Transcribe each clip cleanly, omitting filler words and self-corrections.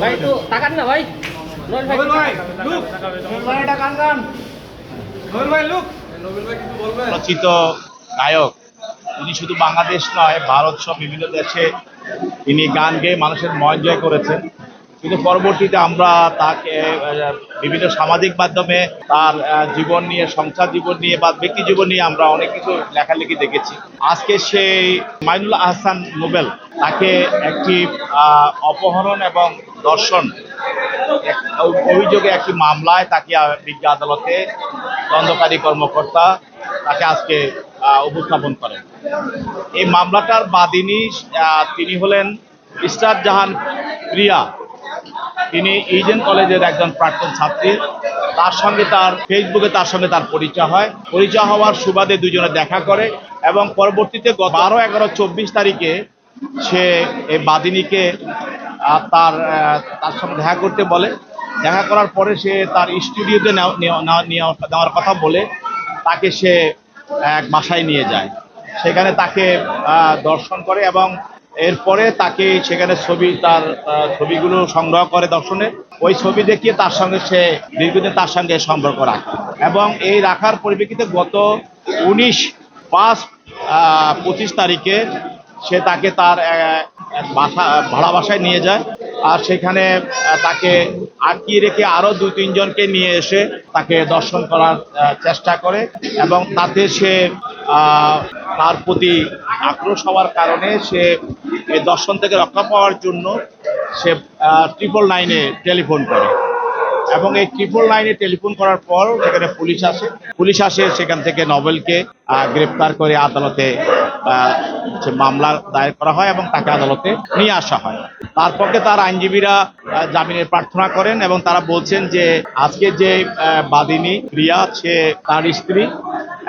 ভাই একটু তাকান না ভাই। নোবেল ভাই লুক, ভাই এটা কান কান। নোবেল ভাই লুক। রচিত গায়ক তিনি শুধু বাংলাদেশ নয়, ভারত সহ বিভিন্ন দেশে তিনি গান গেয়ে মানুষের মন জয় করেছেন। কিন্তু পরবর্তীতে আমরা তাকে বিভিন্ন সামাজিক মাধ্যমে তার জীবন নিয়ে, সংসার জীবন নিয়ে বা ব্যক্তি জীবন নিয়ে আমরা অনেক কিছু লেখালেখি দেখেছি। আজকে সেই মাইনুল আহসান নোবেল, তাকে একটি অপহরণ এবং ধর্ষণ অভিযোগে একটি মামলায় তাকে বিজ্ঞ আদালতে তদন্তকারী কর্মকর্তা তাকে আজকে উপস্থাপন করেন। এই মামলাটার বাদীনি তিনি হলেন ইস্টার জাহান প্রিয়া। তিনি ইডেন কলেজের একজন প্রাক্তন ছাত্রী। তার সঙ্গে তার ফেসবুকে তার পরিচয় হয়। পরিচয় হওয়ার সুবাদে দুজনে দেখা করে এবং পরবর্তীতে 12-11-24 তারিখে সে এই বাদিনীকে তার সঙ্গে দেখা করতে বলে। দেখা করার পরে সে তার স্টুডিওতে নেওয়ার কথা বলে তাকে সে এক বাসায় নিয়ে যায়। সেখানে তাকে দর্শন করে এবং এরপরে তাকে সেখানে তার ছবিগুলো সংগ্রহ করে দর্শনে। ওই ছবি দেখিয়ে তার সঙ্গে সে দীর্ঘদিন তার সঙ্গে সম্পর্ক রাখে এবং এই রাখার পরিপ্রেক্ষিতে গত 19/5-25 তারিখে সে তাকে তার ভাড়া বাসায় নিয়ে যায়। আর সেখানে তাকে আটকিয়ে রেখে আরো 2-3 জনকে নিয়ে এসে তাকে দর্শন করার চেষ্টা করে এবং তাতে সে তার প্রতি আক্রোশ হওয়ার কারণে সে এই দর্শন থেকে রক্ষা পাওয়ার জন্য সে 999-এ টেলিফোন করে এবং এই 999-এ টেলিফোন করার পর সেখানে পুলিশ আসে সেখান থেকে নোবেলকে গ্রেপ্তার করে আদালতে মামলা দায়ের করা হয় এবং তাকে আদালতে নিয়ে আসা হয়। তার পক্ষে তার আইনজীবীরা জামিনের প্রার্থনা করেন এবং তারা বলছেন যে আজকে যে বাদিনী প্রিয়া, সে তার স্ত্রী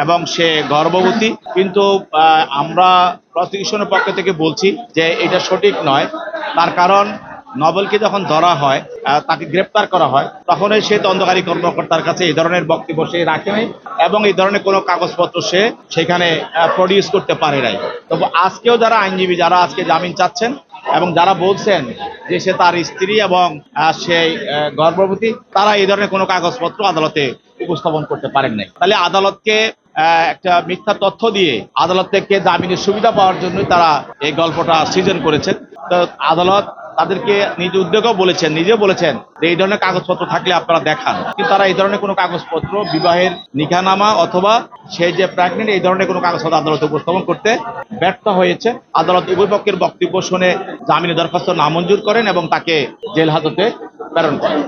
এবং সে গর্ভবতী, কিন্তু আমরা প্রসিকিউশনের পক্ষ থেকে বলছি যে এটা সঠিক নয়। তার কারণ নোবেলকে যখন ধরা হয়, তাকে গ্রেপ্তার করা হয়, তখনই সে তদন্তকারী কর্মকর্তার কাছে এই ধরনের বক্তব্য সে রাখেনি এবং এই ধরনের কোনো কাগজপত্র সে সেখানে প্রডিউস করতে পারে নাই। তবে আজকেও যারা আইনজীবী যারা আজকে জামিন চাচ্ছেন এবং যারা বলছেন যে সে তার স্ত্রী এবং সেই গর্ভবতী, তারা এই ধরনের কোনো কাগজপত্র আদালতে উপস্থাপন করতে পারেন নাই। তাহলে আদালতকে একটা মিথ্যা তথ্য দিয়ে আদালত থেকে জামিনের সুবিধা পাওয়ার জন্যই তারা এই গল্পটা সৃজন করেছেন। তো আদালত তাদেরকে নিজ উদ্যোগেও নিজে বলেছেন যে এই ধরনের কাগজপত্র থাকলে আপনারা দেখান, কিন্তু তারা এই ধরনের কোনো কাগজপত্র, বিবাহের নিকানামা অথবা সেই যে প্রেগনেন্ট, এই ধরনের কোনো কাগজপত্র আদালতে উপস্থাপন করতে ব্যর্থ হয়েছে। আদালত উভয় পক্ষের বক্তব্য শুনে জামিনের দরখাস্ত নামঞ্জুর করেন এবং তাকে জেল হাজতে প্রেরণ করেন।